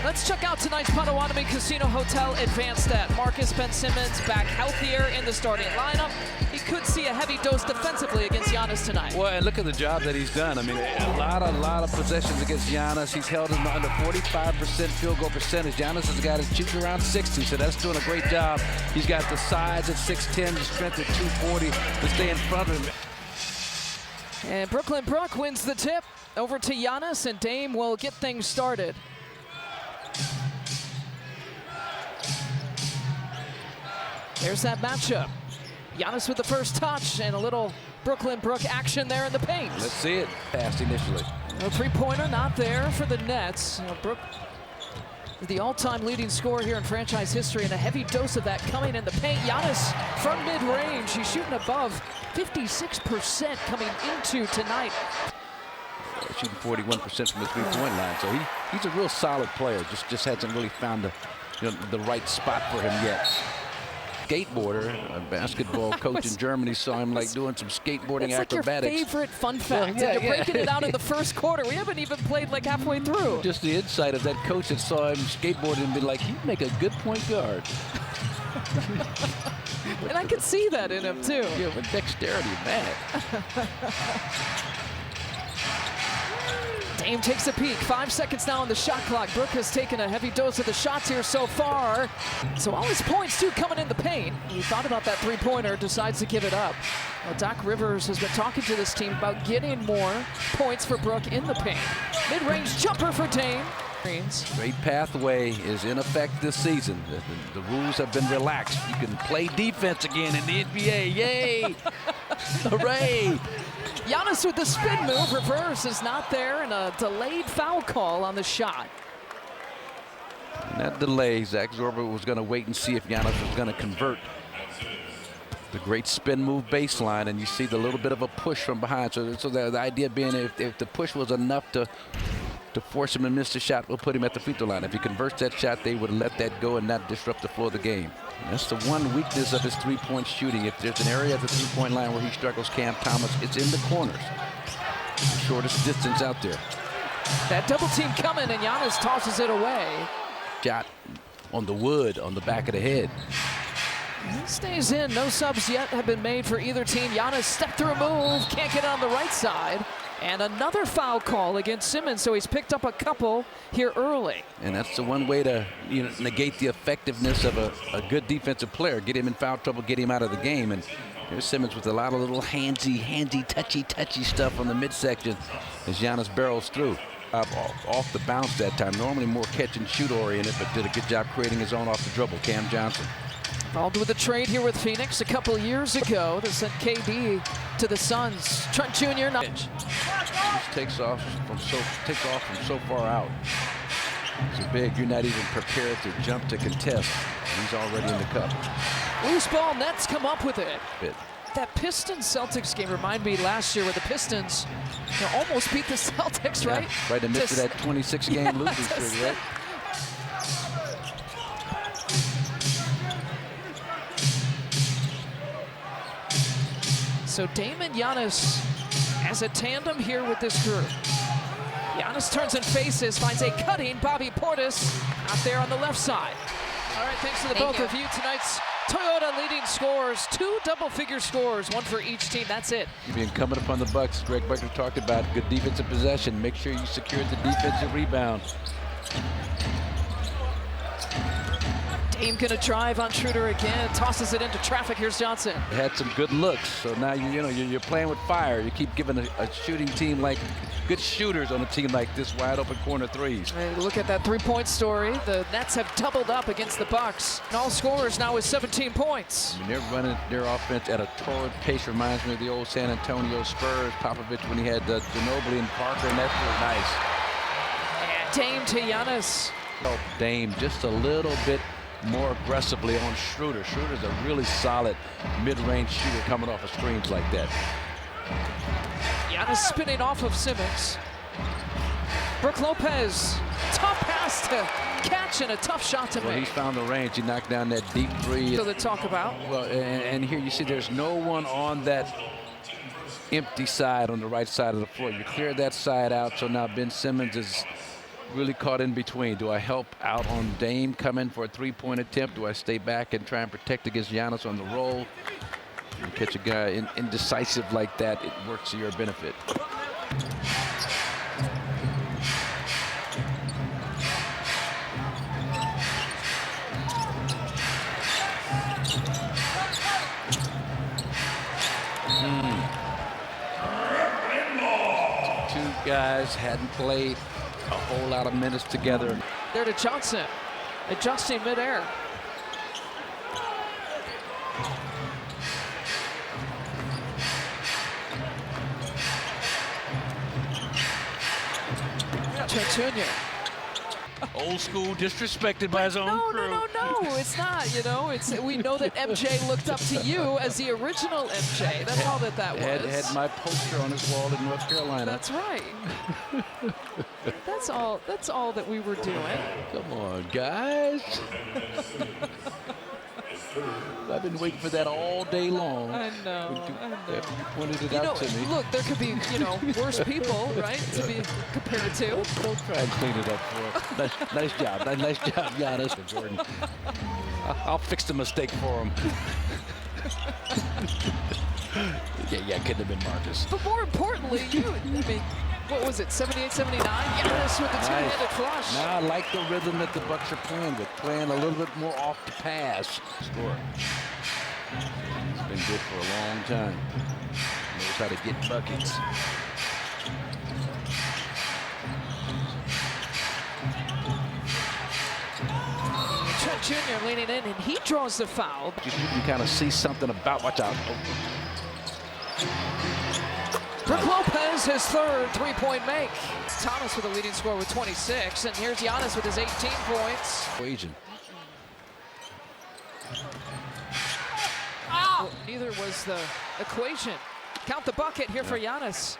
Let's check out tonight's Potawatomi Casino Hotel advanced stat. Marcus Ben Simmons back healthier in the starting lineup. He could see a heavy dose defensively against Giannis tonight. Well, and look at the job that he's done. I mean, a lot of possessions against Giannis. He's held him under 45% field goal percentage. Giannis has got his shooting around 60, so that's doing a great job. He's got the size at 6'10", the strength at 240 to stay in front of him. And Brooklyn Brook wins the tip over to Giannis, and Dame will get things started. There's that matchup. Giannis with the first touch and a little Brooklyn Brook action there in the paint. Let's see it. Passed initially. No three-pointer not there for the Nets. Brook is the all-time leading scorer here in franchise history, and a heavy dose of that coming in the paint. Giannis from mid-range. He's shooting above 56% coming into tonight. Shooting 41% from the three-point line, so he's a real solid player. Just hasn't really found the right spot for him yet. Skateboarder, a basketball coach in Germany saw him like doing some skateboarding acrobatics. Like your favorite fun fact. Yeah, You're breaking it out in the first quarter. We haven't even played like halfway through. Just the insight of that coach that saw him skateboarding and be like, he'd make a good point guard. And I could see that in him too. Yeah, with dexterity, man. Dame takes a peek. 5 seconds now on the shot clock. Brook has taken a heavy dose of the shots here so far. So all his points, too, coming in the paint. He thought about that three-pointer, decides to give it up. Well, Doc Rivers has been talking to this team about getting more points for Brook in the paint. Mid-range jumper for Dame. Great pathway is in effect this season. The rules have been relaxed. You can play defense again in the NBA. Yay! Hooray! Giannis with the spin move, reverse is not there, and a delayed foul call on the shot. And that delay, Zach Zorba was going to wait and see if Giannis was going to convert. The great spin move baseline, and you see the little bit of a push from behind. So the idea being if the push was enough to force him to miss the shot, we'll put him at the free throw line. If he converts that shot, they would let that go and not disrupt the flow of the game. And that's the one weakness of his three-point shooting. If there's an area at the three-point line where he struggles, Cam Thomas, it's in the corners. The shortest distance out there. That double team coming, and Giannis tosses it away. Shot on the wood on the back of the head. He stays in. No subs yet have been made for either team. Giannis step-through move, can't get it on the right side. And another foul call against Simmons, so he's picked up a couple here early. And that's the one way to negate the effectiveness of a good defensive player. Get him in foul trouble, get him out of the game. And here's Simmons with a lot of little handsy, touchy stuff on the midsection as Giannis barrels through. Off the bounce that time. Normally more catch and shoot oriented, but did a good job creating his own off the dribble. Cam Johnson. Involved with a trade here with Phoenix a couple years ago that sent KD to the Suns. Trent Jr. Just takes off from so far out. So big, you're not even prepared to jump to contest. He's already in the cup. Loose ball, Nets come up with it. That Pistons-Celtics game reminded me last year where the Pistons almost beat the Celtics, right? Yeah, right in the midst of that 26-game losing streak, right? So Dame and Giannis as a tandem here with this group. Giannis turns and faces, finds a cutting Bobby Portis out there on the left side. All right, thanks to the both of you. Tonight's Toyota leading scores, 2 double-figure scores, 1 for each team. That's it. You've been coming upon the Bucks. Greg Buckner talked about good defensive possession. Make sure you secure the defensive rebound. Dame gonna drive on Schroeder again, tosses it into traffic. Here's Johnson. Had some good looks, so now you're playing with fire. You keep giving a shooting team like good shooters on a team like this wide open corner threes. Hey, look at that three-point story. The Nets have doubled up against the Bucks. And all scorers now with 17 points. I mean, they're running their offense at a torrid pace. Reminds me of the old San Antonio Spurs. Popovich when he had Ginobili and Parker, and that's really nice. And Dame to Giannis. Help Dame just a little bit more aggressively on Schroeder. Schroeder's a really solid mid-range shooter coming off of screens like that. Giannis spinning off of Simmons. Brook Lopez, tough pass to catch and a tough shot to make. He's found the range. He knocked down that deep three. To talk about. Well, and here you see there's no one on that empty side on the right side of the floor. You clear that side out, so now Ben Simmons is really caught in between. Do I help out on Dame coming for a three-point attempt? Do I stay back and try and protect against Giannis on the roll? You catch a guy indecisive like that, it works to your benefit. Two guys hadn't played a whole lot of minutes together. There to Johnson, adjusting midair. Jr. Old school, disrespected by his own crew. No, it's not, you know. We know that MJ looked up to you as the original MJ. That's all that was. Had my poster on his wall in North Carolina. That's right. That's all that we were doing. Come on, guys. I've been waiting for that all day long. I know. After you pointed it out to me. Look, there could be, worse people, right, to be compared to. Don't try and clean it up for him. Nice job. Nice job, Giannis and Jordan. I'll fix the mistake for him. Yeah, couldn't have been Marcus. But more importantly, what was it, 78, 79? Giannis with the two-handed flush. Now I like the rhythm that the Bucks are playing with, playing a little bit more off the pass. Score. He's been good for a long time. Knows how to get buckets. Trent Jr. leaning in, and he draws the foul. You can kind of see something about, watch out. Brook Lopez, his third three-point make. Thomas with a leading score with 26, and here's Giannis with his 18 points. Equation. Well, neither was the equation. Count the bucket here for Giannis.